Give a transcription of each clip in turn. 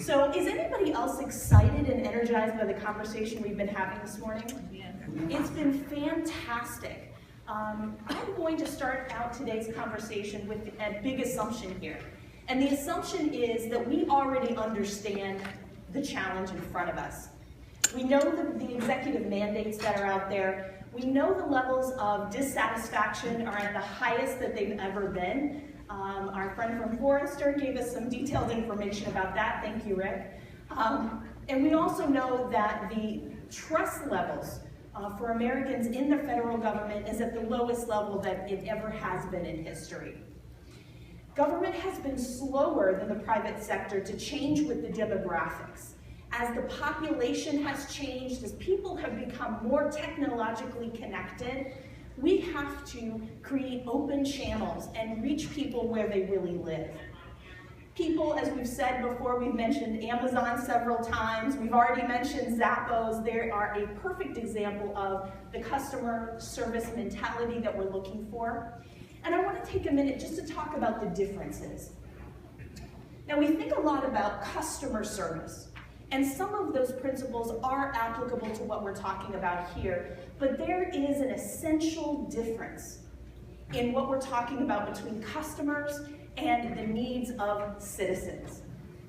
So is anybody else excited and energized by the conversation we've been having this morning? Yeah. It's been fantastic. I'm going to start out today's conversation with a big assumption here. And the assumption is that we already understand the challenge in front of us. We know the executive mandates that are out there. We know the levels of dissatisfaction are at the highest that they've ever been. Our friend from Forrester gave us some detailed information about that. Thank you, Rick. And we also know that the trust levels for Americans in the federal government is at the lowest level that it ever has been in history. Government has been slower than the private sector to change with the demographics. As the population has changed, as people have become more technologically connected, we have to create open channels and reach people where they really live. People, as we've said before, we've mentioned Amazon several times, we've already mentioned Zappos. They are a perfect example of the customer service mentality that we're looking for. And I want to take a minute just to talk about the differences. Now, we think a lot about customer service, and some of those principles are applicable to what we're talking about here, but there is an essential difference in what we're talking about between customers and the needs of citizens.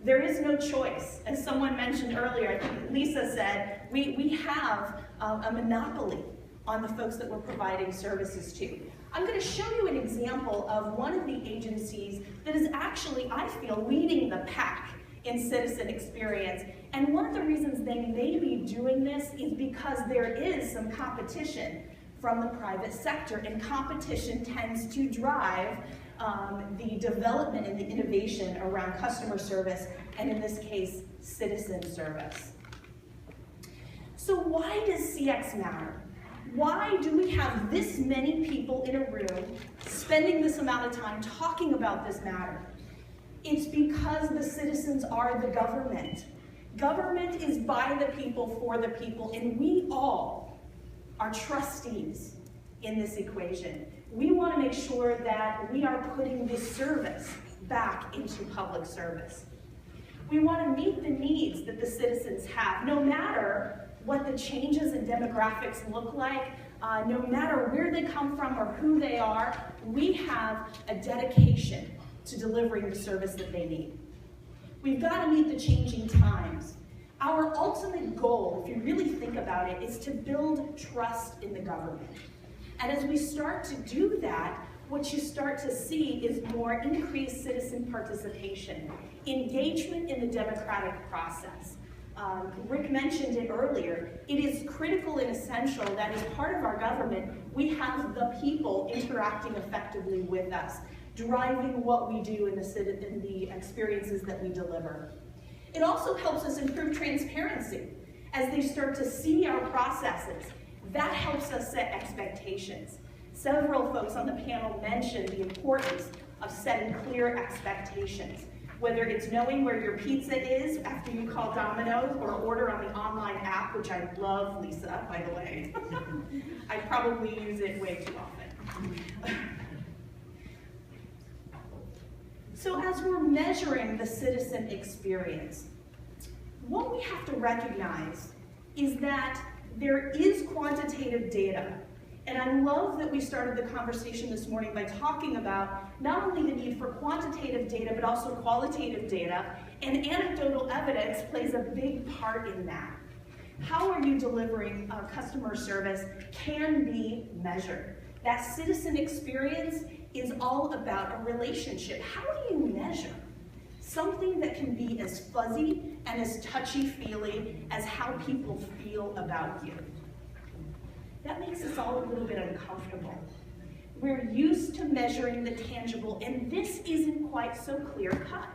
There is no choice. As someone mentioned earlier, I think Lisa said, we have a monopoly on the folks that we're providing services to. I'm going to show you an example of one of the agencies that is actually, I feel, leading the pack in citizen experience. And one of the reasons they may be doing this is because there is some competition from the private sector, and competition tends to drive the development and the innovation around customer service, and in this case, citizen service. So why does CX matter? Why do we have this many people in a room spending this amount of time talking about this matter? It's because the citizens are the government. Government is by the people, for the people, and we all are trustees in this equation. We want to make sure that we are putting this service back into public service. We want to meet the needs that the citizens have, no matter what the changes in demographics look like, no matter where they come from or who they are. We have a dedication to delivering the service that they need. We've got to meet the changing times. Our ultimate goal, if you really think about it, is to build trust in the government. And as we start to do that, what you start to see is more increased citizen participation, engagement in the democratic process. Rick mentioned it earlier. It is critical and essential that as part of our government, we have the people interacting effectively with us, driving what we do in the experiences that we deliver. It also helps us improve transparency. As they start to see our processes, that helps us set expectations. Several folks on the panel mentioned the importance of setting clear expectations, whether it's knowing where your pizza is after you call Domino's or order on the online app, which I love, Lisa, by the way. I probably use it way too often. So as we're measuring the citizen experience, what we have to recognize is that there is quantitative data. And I love that we started the conversation this morning by talking about not only the need for quantitative data, but also qualitative data, and anecdotal evidence plays a big part in that. How are you delivering customer service can be measured. That citizen experience is all about a relationship. How do you measure something that can be as fuzzy and as touchy-feely as how people feel about you? That makes us all a little bit uncomfortable. We're used to measuring the tangible, and this isn't quite so clear-cut.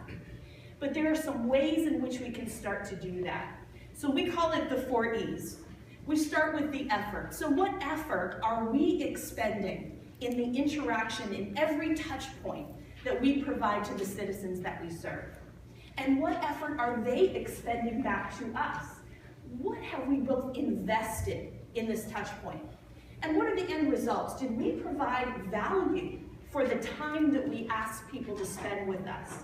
But there are some ways in which we can start to do that. So we call it the 4 E's. We start with the effort. So what effort are we expending in the interaction in every touch point that we provide to the citizens that we serve? And what effort are they expending back to us? What have we both invested in this touch point? And what are the end results? Did we provide value for the time that we ask people to spend with us?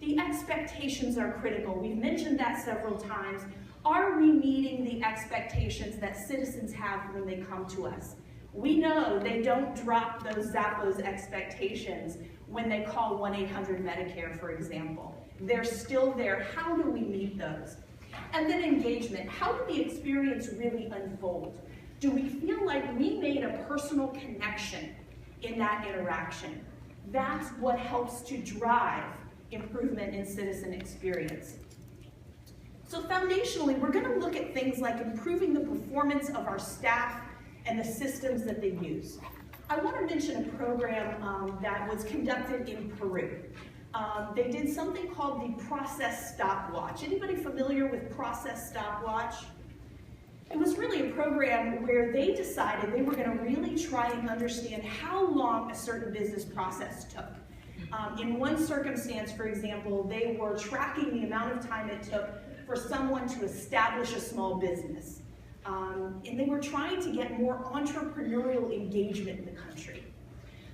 The expectations are critical. We've mentioned that several times. Are we meeting the expectations that citizens have when they come to us? We know they don't drop those Zappos expectations when they call 1-800-MEDICARE, for example. They're still there. How do we meet those? And then engagement. How did the experience really unfold? Do we feel like we made a personal connection in that interaction? That's what helps to drive improvement in citizen experience. So foundationally, we're going to look at things like improving the performance of our staff and the systems that they use. I want to mention a program that was conducted in Peru. They did something called the Process Stopwatch. Anybody familiar with Process Stopwatch? It was really a program where they decided they were going to really try and understand how long a certain business process took. In one circumstance, for example, they were tracking the amount of time it took for someone to establish a small business. And they were trying to get more entrepreneurial engagement in the country.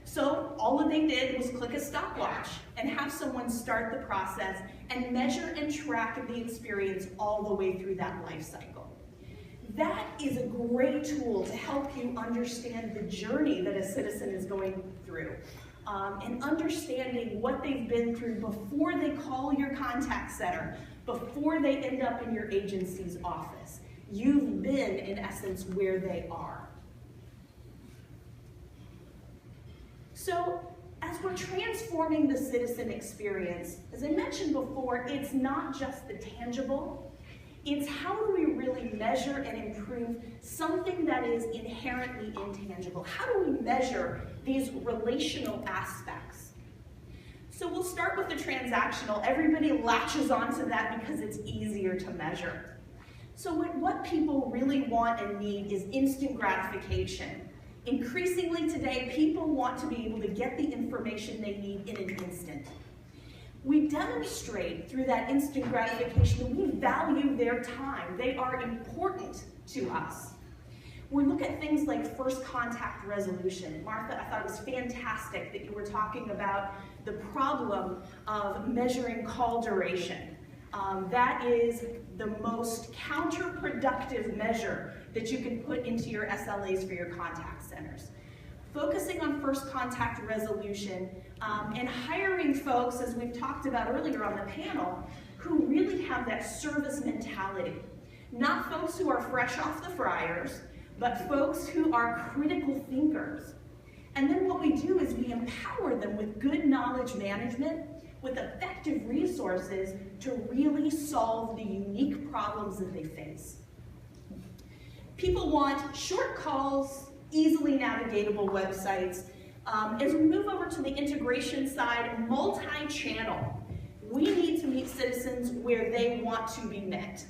So all that they did was click a stopwatch and have someone start the process and measure and track the experience all the way through that life cycle. That is a great tool to help you understand the journey that a citizen is going through. And understanding what they've been through before they call your contact center, before they end up in your agency's office. You've been, in essence, where they are. So, as we're transforming the citizen experience, as I mentioned before, it's not just the tangible, it's how do we really measure and improve something that is inherently intangible? How do we measure these relational aspects? So we'll start with the transactional. Everybody latches onto that because it's easier to measure. So what people really want and need is instant gratification. Increasingly today, people want to be able to get the information they need in an instant. We demonstrate through that instant gratification that we value their time. They are important to us. We look at things like first contact resolution. Martha, I thought it was fantastic that you were talking about the problem of measuring call duration. That is the most counterproductive measure that you can put into your SLAs for your contact centers. Focusing on first contact resolution and hiring folks, as we've talked about earlier on the panel, who really have that service mentality. Not folks who are fresh off the fryers, but folks who are critical thinkers. And then what we do is we empower them with good knowledge management, with effective resources to really solve the unique problems that they face. People want short calls, easily navigatable websites. As we move over to the integration side, multi-channel. We need to meet citizens where they want to be met.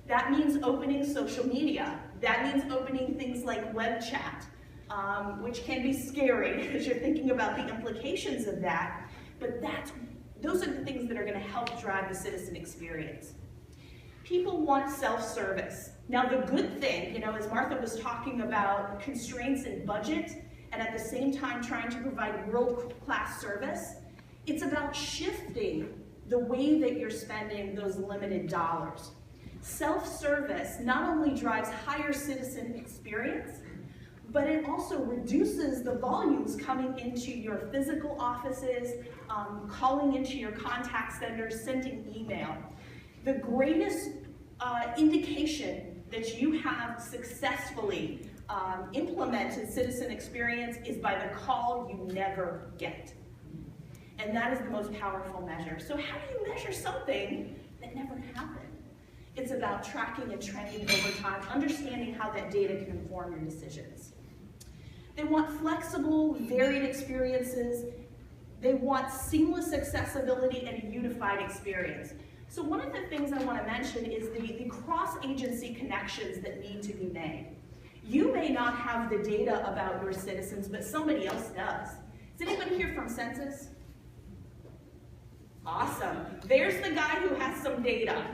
That means opening social media. That means opening things like web chat, which can be scary as you're thinking about the implications of that, but those are the things that are going to help drive the citizen experience. People want self-service. Now the good thing, as Martha was talking about constraints in budget and at the same time trying to provide world-class service, it's about shifting the way that you're spending those limited dollars. Self-service not only drives higher citizen experience, but it also reduces the volumes coming into your physical offices, calling into your contact centers, sending email. The greatest indication that you have successfully implemented citizen experience is by the call you never get. And that is the most powerful measure. So how do you measure something that never happened? It's about tracking and trending over time, understanding how that data can inform your decisions. They want flexible, varied experiences. They want seamless accessibility and a unified experience. So one of the things I want to mention is the cross-agency connections that need to be made. You may not have the data about your citizens, but somebody else does. Is anybody here from Census? Awesome. There's the guy who has some data.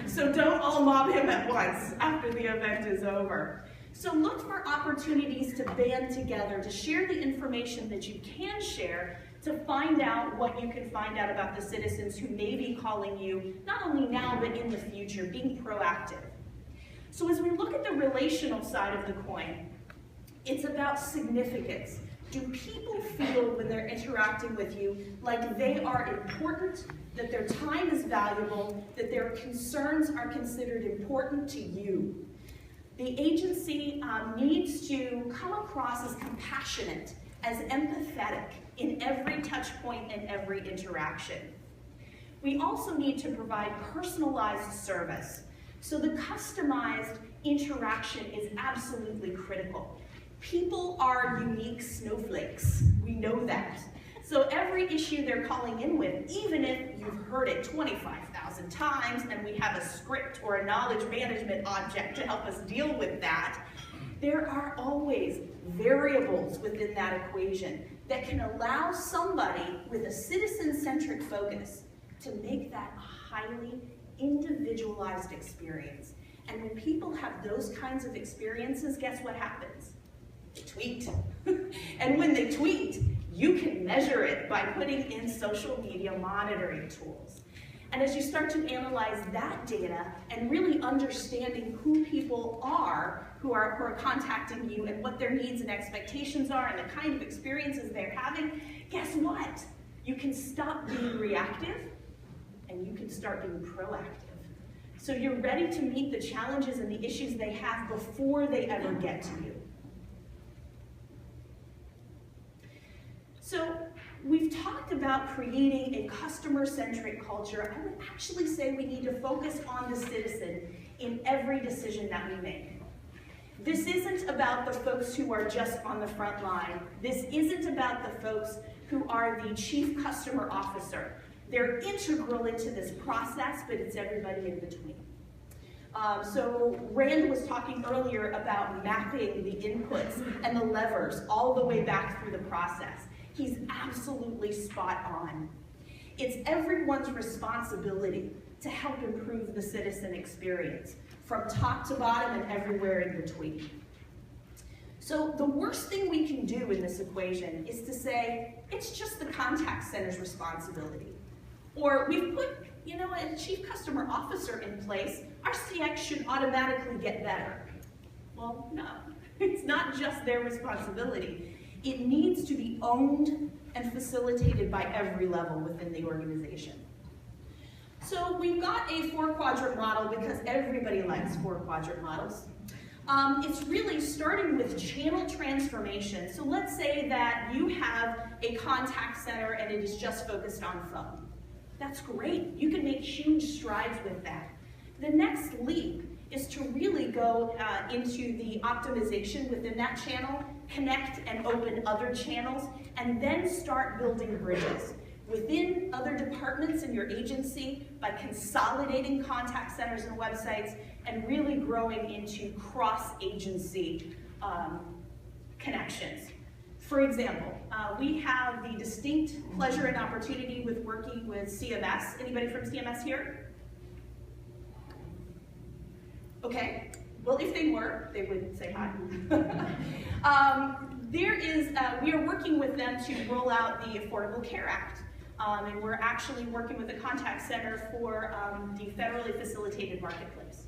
So don't all mob him at once after the event is over. So look for opportunities to band together, to share the information that you can share, to find out what you can find out about the citizens who may be calling you, not only now, but in the future, being proactive. So as we look at the relational side of the coin, it's about significance. Do people feel when they're interacting with you like they are important, that their time is valuable, that their concerns are considered important to you? The agency needs to come across as compassionate, as empathetic in every touch point and every interaction. We also need to provide personalized service. So the customized interaction is absolutely critical. People are unique snowflakes. We know that. So every issue they're calling in with, even if you've heard it 25,000 times and we have a script or a knowledge management object to help us deal with that, there are always variables within that equation that can allow somebody with a citizen-centric focus to make that a highly individualized experience. And when people have those kinds of experiences, guess what happens? They tweet. And when they tweet, you can measure it by putting in social media monitoring tools. And as you start to analyze that data and really understanding who people are who are contacting you and what their needs and expectations are and the kind of experiences they're having, guess what? You can stop being reactive and you can start being proactive. So you're ready to meet the challenges and the issues they have before they ever get to you. So we've talked about creating a customer-centric culture. I would actually say we need to focus on the citizen in every decision that we make. This isn't about the folks who are just on the front line. This isn't about the folks who are the chief customer officer. They're integral into this process, but it's everybody in between. So Rand was talking earlier about mapping the inputs and the levers all the way back through the process. He's absolutely spot on. It's everyone's responsibility to help improve the citizen experience, from top to bottom and everywhere in between. So the worst thing we can do in this equation is to say, it's just the contact center's responsibility. Or we've put, a chief customer officer in place, our CX should automatically get better. Well, no, it's not just their responsibility. It needs to be owned and facilitated by every level within the organization. So we've got a 4-quadrant model because everybody likes 4-quadrant models. It's really starting with channel transformation. So let's say that you have a contact center and it is just focused on phone. That's great. You can make huge strides with that. The next leap is to really go into the optimization within that channel, connect and open other channels, and then start building bridges within other departments in your agency by consolidating contact centers and websites and really growing into cross-agency connections. For example, we have the distinct pleasure and opportunity with working with CMS. Anybody from CMS here? Okay, well, if they were, they would say hi. We are working with them to roll out the Affordable Care Act. And we're actually working with the contact center for the federally facilitated marketplace.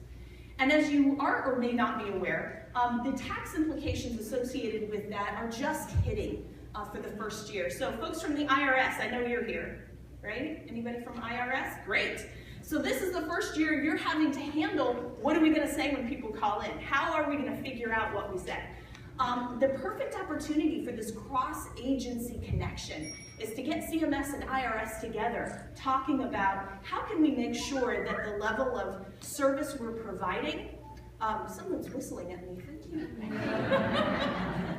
And as you are or may not be aware, the tax implications associated with that are just hitting for the first year. So folks from the IRS, I know you're here, right? Anybody from IRS? Great. So this is the first year you're having to handle, what are we going to say when people call in? How are we going to figure out what we said? The perfect opportunity for this cross-agency connection is to get CMS and IRS together, talking about how can we make sure that the level of service we're providing, someone's whistling at me, thank you.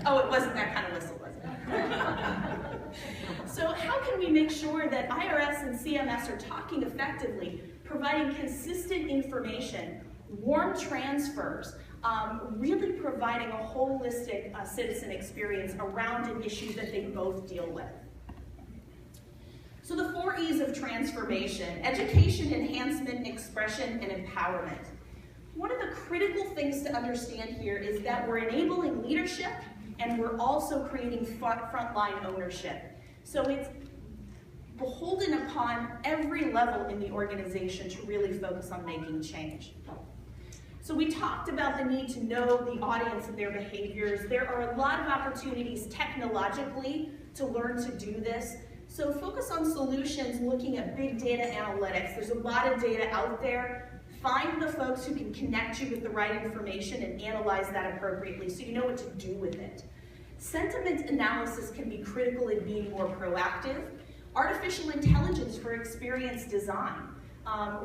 Oh, it wasn't that kind of whistle, was it? So how can we make sure that IRS and CMS are talking effectively, providing consistent information, warm transfers, really providing a holistic citizen experience around an issue that they both deal with. So the 4 E's of transformation: education, enhancement, expression, and empowerment. One of the critical things to understand here is that we're enabling leadership and we're also creating frontline ownership. So it's beholden upon every level in the organization to really focus on making change. So we talked about the need to know the audience and their behaviors. There are a lot of opportunities technologically to learn to do this. So focus on solutions looking at big data analytics. There's a lot of data out there. Find the folks who can connect you with the right information and analyze that appropriately so you know what to do with it. Sentiment analysis can be critical in being more proactive. Artificial intelligence for experience design.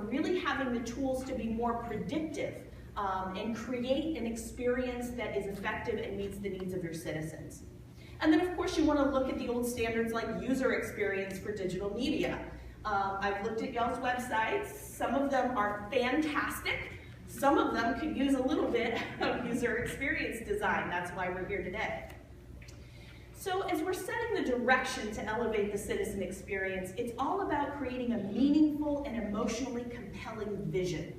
Really having the tools to be more predictive and create an experience that is effective and meets the needs of your citizens. And then of course you want to look at the old standards like user experience for digital media. I've looked at y'all's websites. Some of them are fantastic. Some of them could use a little bit of user experience design. That's why we're here today. So as we're setting the direction to elevate the citizen experience, it's all about creating a meaningful and emotionally compelling vision.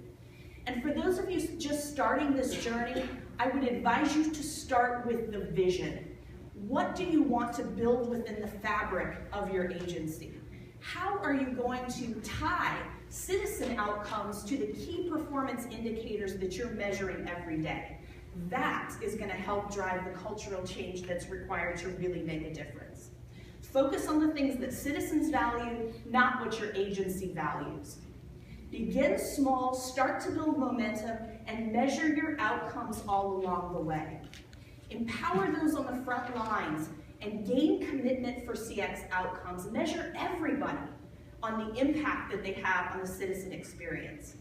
And for those of you just starting this journey, I would advise you to start with the vision. What do you want to build within the fabric of your agency? How are you going to tie citizen outcomes to the key performance indicators that you're measuring every day? That is going to help drive the cultural change that's required to really make a difference. Focus on the things that citizens value, not what your agency values. Begin small, start to build momentum, and measure your outcomes all along the way. Empower those on the front lines and gain commitment for CX outcomes. Measure everybody on the impact that they have on the citizen experience.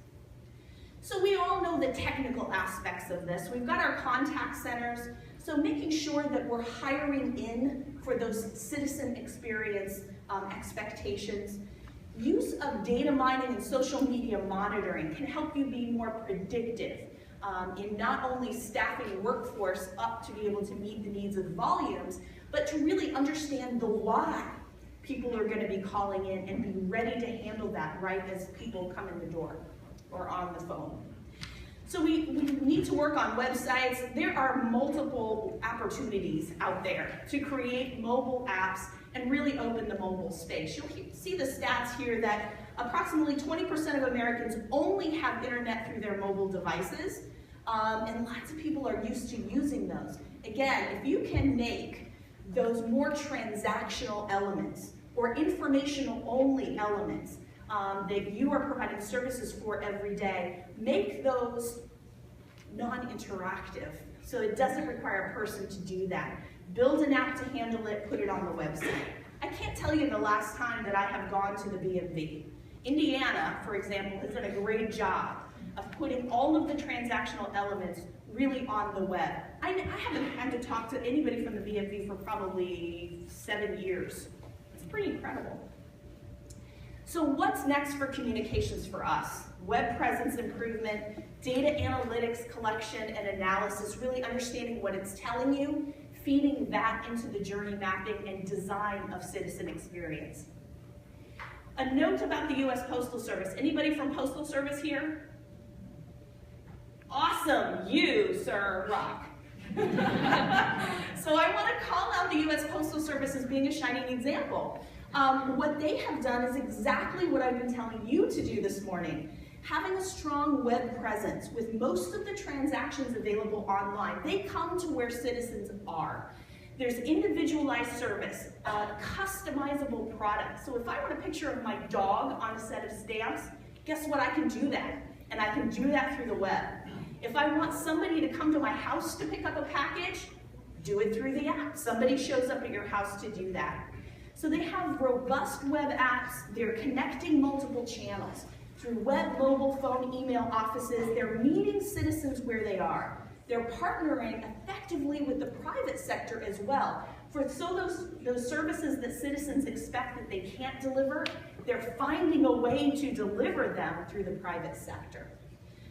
So we all know the technical aspects of this. We've got our contact centers, so making sure that we're hiring in for those citizen experience expectations. Use of data mining and social media monitoring can help you be more predictive in not only staffing workforce up to be able to meet the needs of the volumes, but to really understand the why people are going to be calling in and be ready to handle that right as people come in the door or on the phone. So we need to work on websites. There are multiple opportunities out there to create mobile apps and really open the mobile space. You'll see the stats here that approximately 20% of Americans only have internet through their mobile devices, and lots of people are used to using those. Again, if you can make those more transactional elements or informational only elements that you are providing services for every day, make those non-interactive so it doesn't require a person to do that. Build an app to handle it, put it on the website. I can't tell you the last time that I have gone to the BMV. Indiana, for example, has done a great job of putting all of the transactional elements really on the web. I haven't had to talk to anybody from the BMV for probably 7 years. It's pretty incredible. So what's next for communications for us? Web presence improvement, data analytics collection and analysis, really understanding what it's telling you, feeding that into the journey mapping and design of citizen experience. A note about the U.S. Postal Service. Anybody from Postal Service here? Awesome, you, sir, rock. So I want to call out the U.S. Postal Service as being a shining example. What they have done is exactly what I've been telling you to do this morning. Having a strong web presence with most of the transactions available online. They come to where citizens are. There's individualized service, customizable products. So if I want a picture of my dog on a set of stamps, guess what? I can do that. And I can do that through the web. If I want somebody to come to my house to pick up a package, do it through the app. Somebody shows up at your house to do that. So they have robust web apps. They're connecting multiple channels. Through web, mobile, phone, email offices, they're meeting citizens where they are. They're partnering effectively with the private sector as well. So those services that citizens expect that they can't deliver, they're finding a way to deliver them through the private sector.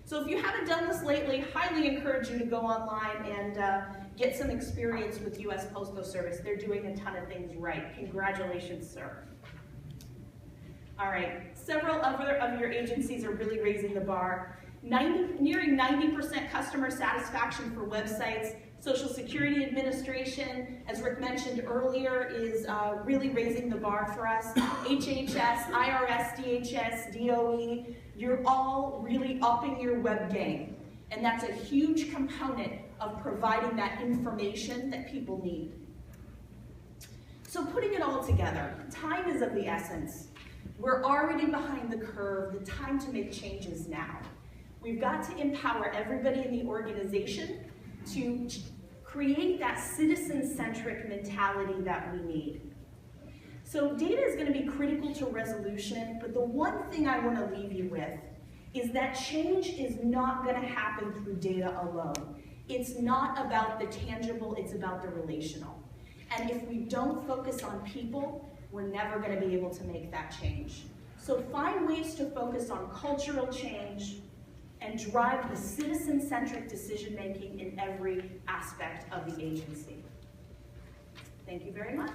So if you haven't done this lately, highly encourage you to go online and get some experience with U.S. Postal Service. They're doing a ton of things right. Congratulations, sir. All right, several other of your agencies are really raising the bar. Nearing 90% customer satisfaction for websites. Social Security Administration, as Rick mentioned earlier, is really raising the bar for us. HHS, IRS, DHS, DOE, you're all really upping your web game. And that's a huge component of providing that information that people need. So putting it all together, time is of the essence. We're already behind the curve. The time to make changes now. We've got to empower everybody in the organization to create that citizen-centric mentality that we need. So data is going to be critical to resolution, but the one thing I want to leave you with is that change is not going to happen through data alone. It's not about the tangible, it's about the relational. And if we don't focus on people, we're never going to be able to make that change. So find ways to focus on cultural change and drive the citizen-centric decision-making in every aspect of the agency. Thank you very much.